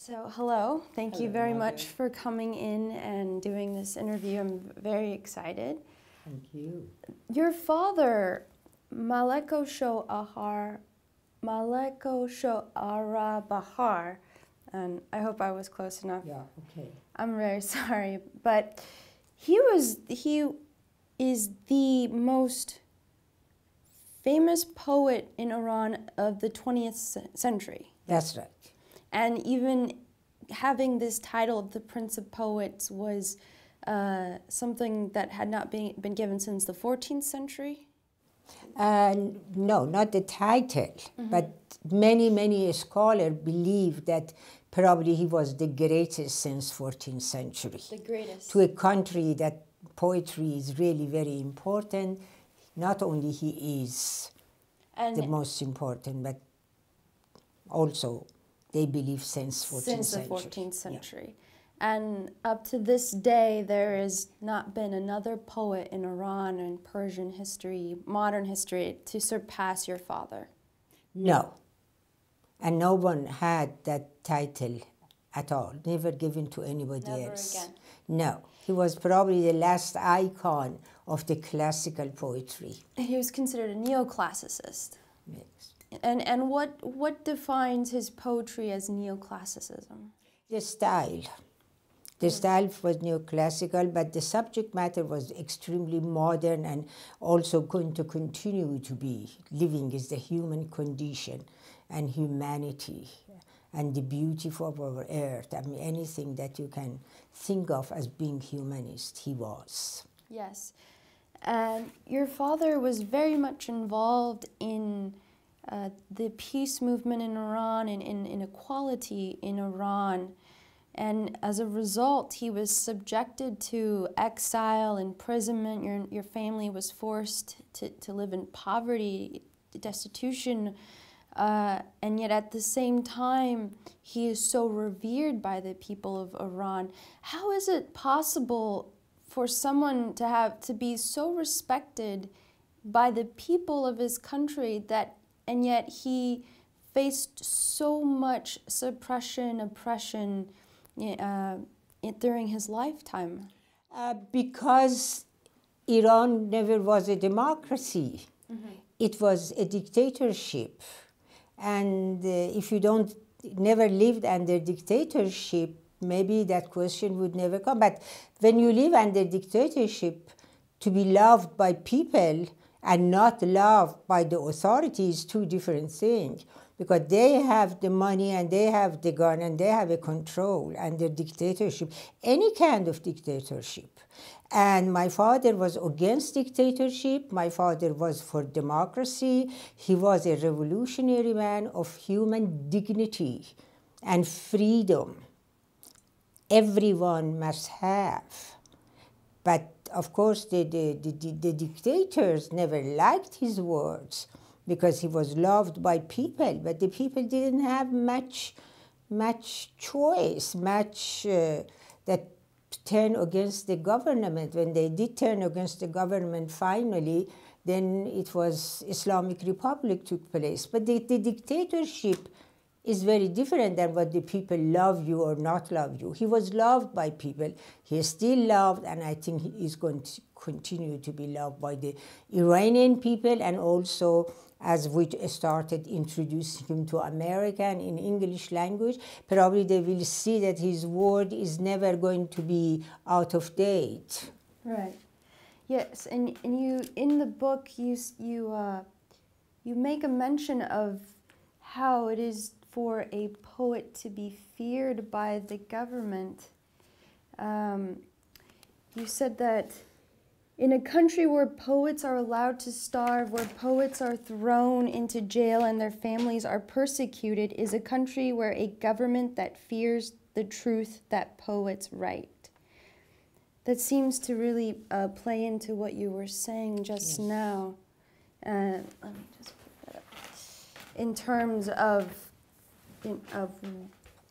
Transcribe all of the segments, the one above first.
So, hello. Thank you very much for coming in and doing this interview. I'm very excited. Thank you. Your father, Malek Bahar, and I hope I was close enough. Yeah, okay. I'm very sorry, but he is the most famous poet in Iran of the 20th century. That's right. And even having this title of the Prince of Poets was something that had not been given since the 14th century? No, not the title, but many scholars believe that probably he was the greatest since 14th century. The greatest. To a country that poetry is really very important, not only he is the most important, but also they believe since 14th century. Since the 14th century. Yeah. And up to this day, there has not been another poet in Iran and Persian history, modern history, to surpass your father. No. And no one had that title at all, never given to anybody else. Never again. No. He was probably the last icon of the classical poetry. He was considered a neoclassicist. Yes. And what defines his poetry as neoclassicism? The style. The style was neoclassical, but the subject matter was extremely modern and also going to continue to be. Living is the human condition and humanity and the beauty of our earth. I mean, anything that you can think of as being humanist, he was. Yes. And your father was very much involved in the peace movement in Iran and in inequality in Iran. And as a result, he was subjected to exile, imprisonment. Your family was forced to live in poverty, destitution. And yet at the same time, he is so revered by the people of Iran. How is it possible for someone to be so respected by the people of his country and yet he faced so much suppression, oppression during his lifetime? Because Iran never was a democracy. It was a dictatorship. And if you never lived under dictatorship, maybe that question would never come. But when you live under dictatorship, to be loved by people and not loved by the authorities, two different things. Because they have the money and they have the gun and they have a control under dictatorship, any kind of dictatorship. And my father was against dictatorship. My father was for democracy. He was a revolutionary man of human dignity and freedom. Everyone must have. But of course, the dictators never liked his words because he was loved by people, but the people didn't have much choice, that turn against the government. When they did turn against the government finally, then it was Islamic Republic took place. But the dictatorship is very different than what the people love you or not love you. He was loved by people. He is still loved, and I think he is going to continue to be loved by the Iranian people, and also as we started introducing him to American in English language, probably they will see that his word is never going to be out of date. Right. Yes, and you in the book you make a mention of how it is for a poet to be feared by the government. You said that in a country where poets are allowed to starve, where poets are thrown into jail and their families are persecuted, is a country where a government that fears the truth that poets write. That seems to really play into what you were saying just now. Let me just put that up. In terms of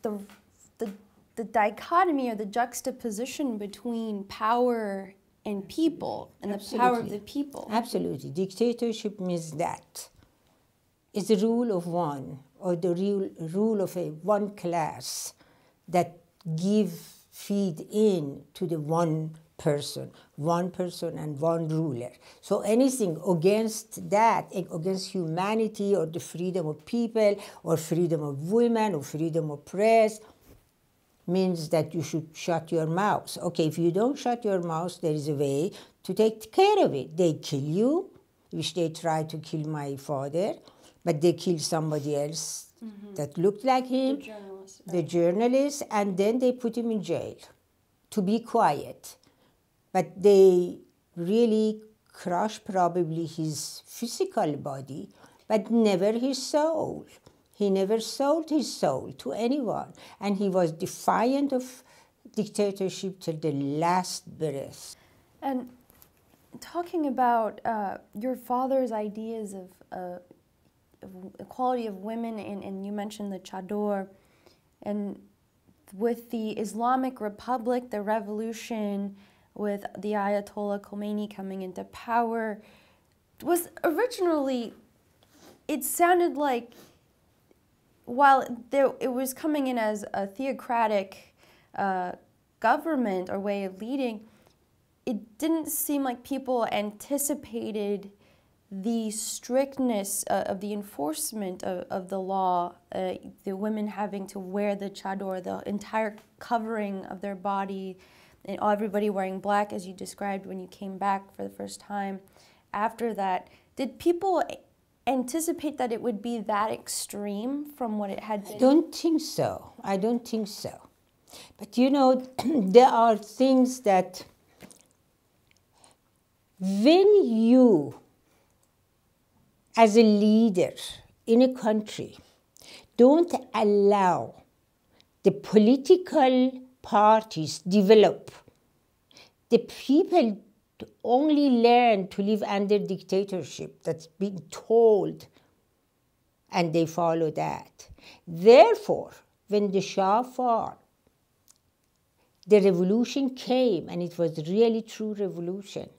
the dichotomy or the juxtaposition between power and people, and the power of the people. Absolutely. Dictatorship means that. It's the rule of one, or the rule of one class. that feed in to the one person and one ruler. So anything against that, against humanity or the freedom of people or freedom of women or freedom of press, means that you should shut your mouth. Okay, if you don't shut your mouth, there is a way to take care of it. They kill you, which they tried to kill my father, but they killed somebody else that looked like him, The journalist. the journalist, and then they put him in jail to be quiet. But they really crushed probably his physical body, but never his soul. He never sold his soul to anyone. And he was defiant of dictatorship till the last breath. And talking about your father's ideas of equality of women, and you mentioned the chador, and with the Islamic Republic, the revolution, with the Ayatollah Khomeini coming into power, was originally, it sounded like, while it was coming in as a theocratic government or way of leading, it didn't seem like people anticipated the strictness of the enforcement of the law, the women having to wear the chador, the entire covering of their body, and everybody wearing black, as you described when you came back for the first time. After that, did people anticipate that it would be that extreme from what it had been? I don't think so. I don't think so. But you know, there are things that when you, as a leader in a country, don't allow the political parties develop, the people only learn to live under dictatorship that's being told, and they follow that. Therefore, when the Shah fell, the revolution came, and it was really true revolution.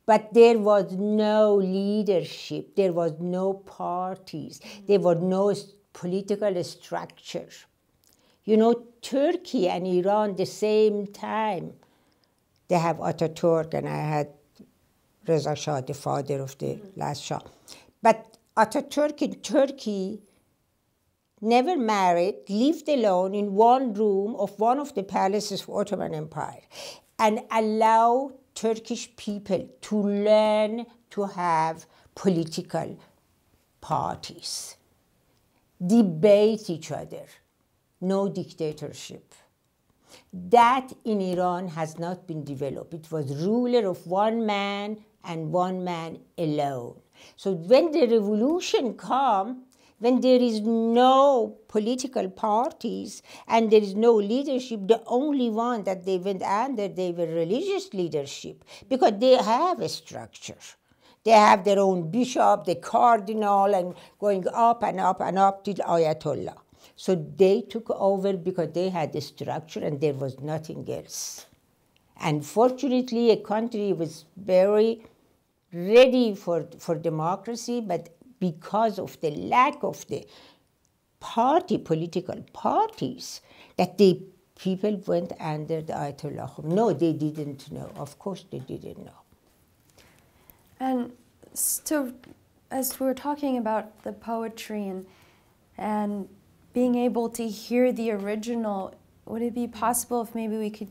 But there was no leadership, there was no parties, there was no political structure. You know, Turkey and Iran, the same time, they have Ataturk, and I had Reza Shah, the father of the last Shah. But Ataturk in Turkey never married, lived alone in one room of one of the palaces of Ottoman Empire, and allowed Turkish people to learn to have political parties, debate each other, no dictatorship. That in Iran has not been developed. It was ruler of one man and one man alone. So when the revolution comes, when there is no political parties and there is no leadership, the only one that they went under, they were religious leadership, because they have a structure. They have their own bishop, the cardinal, and going up and up and up till Ayatollah. So they took over because they had the structure and there was nothing else. And fortunately, a country was very ready for democracy, but because of the lack of the political parties, that the people went under the Ayatollah. No, they didn't know. Of course they didn't know. And so, as we were talking about the poetry and being able to hear the original, would it be possible if maybe we could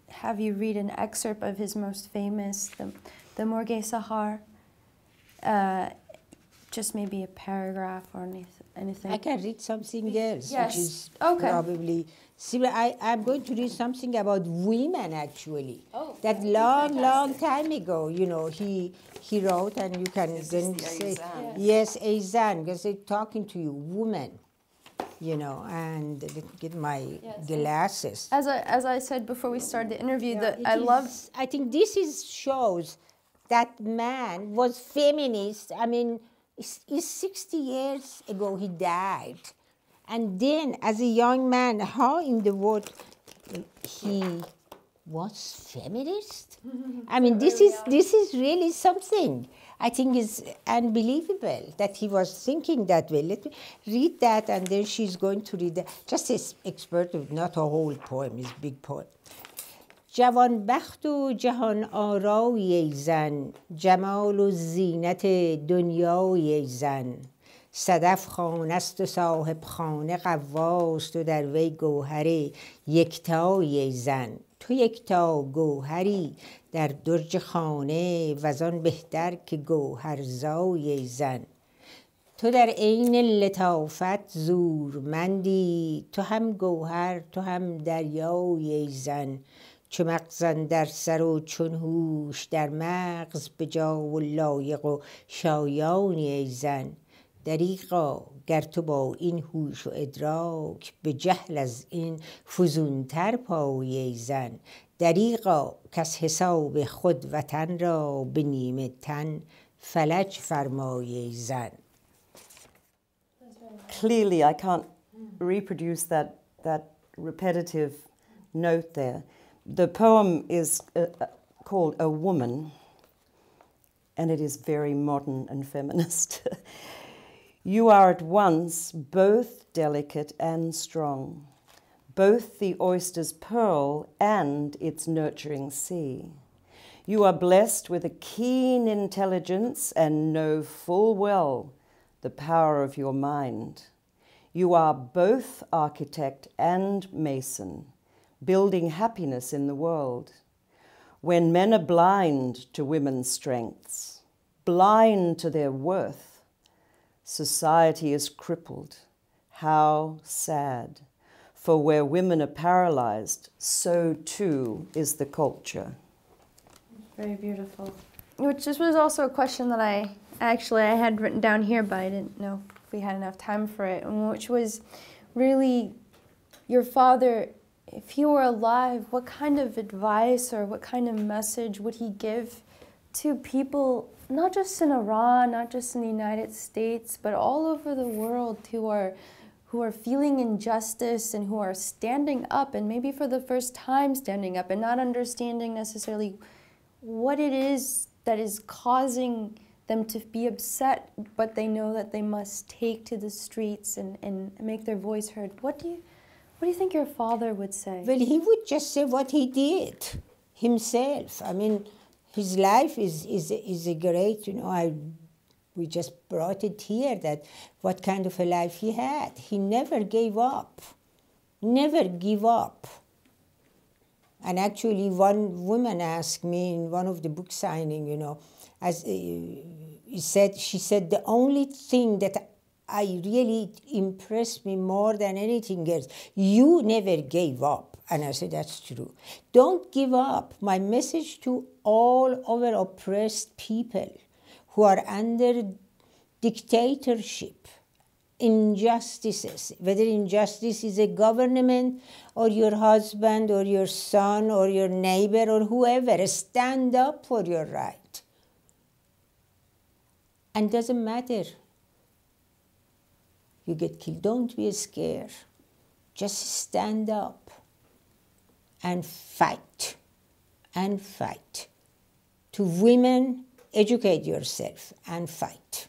have you read an excerpt of his most famous, the Margot Sahar? Just maybe a paragraph or anything. I can read something else, yes. Which is okay. probably similar. I'm going to read something about women, actually. Oh, that long time ago, you know, he wrote, and you can then say, yes, Azan, because they're talking to you, women, you know, and let me get my glasses. As I said before we started the interview, I think this shows that man was feminist. I mean, it's 60 years ago he died. And then as a young man, how in the world he was feminist. I mean, this is really something. I think is unbelievable that he was thinking that way. Let me read that, and then she's going to read that. Just as expert, not a whole poem, it's a big poem. جوان بخت و جهان آرای ای زن، جمال و زینت دنیای ای زن. صدف خانه است و صاحب خانه قواست و در وی گوهر یکتای ای زن. تو یکتا گوهری در درج خانه وزان بهتر که گوهرزای ای زن. تو در عین لطافت زورمندی، تو هم گوهر تو هم دریای ای زن. چو مغزن در سر و چون هوش در مغز، به جا و لایق و شایانی ای زن. دریغا گر تو با این هوش و ادراک، به جهل از این فزونتر پایی ای زن. دریغا کز حساب خود وطن را، به نیمه تن فلج فرمایی ای زن. Clearly, I can't reproduce that repetitive note there. The poem is called A Woman, and it is very modern and feminist. You are at once both delicate and strong, both the oyster's pearl and its nurturing sea. You are blessed with a keen intelligence and know full well the power of your mind. You are both architect and mason, building happiness in the world. When men are blind to women's strengths, blind to their worth, society is crippled. How sad. For where women are paralyzed, so too is the culture. Very beautiful. Which this was also a question that I had written down here, but I didn't know if we had enough time for it, which was really your father, if he were alive, what kind of advice or what kind of message would he give to people, not just in Iran, not just in the United States, but all over the world who are feeling injustice and who are standing up, and maybe for the first time standing up and not understanding necessarily what it is that is causing them to be upset, but they know that they must take to the streets and make their voice heard. What do you think your father would say? Well, he would just say what he did himself. I mean, his life is a great, we just brought it here, that what kind of a life he had. He never gave up. Never give up. And actually, one woman asked me in one of the book signing, she said, the only thing that I really impressed me more than anything else, you never gave up. And I said, that's true. Don't give up. My message to all our oppressed people who are under dictatorship, injustices, whether injustice is a government or your husband or your son or your neighbor or whoever, stand up for your right. And doesn't matter. You get killed. Don't be scared. Just stand up and fight. And fight. To women, educate yourself and fight.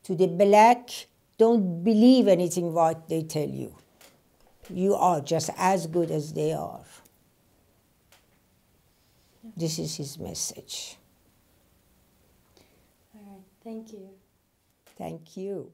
To the black, don't believe anything what they tell you. You are just as good as they are. This is his message. All right. Thank you. Thank you.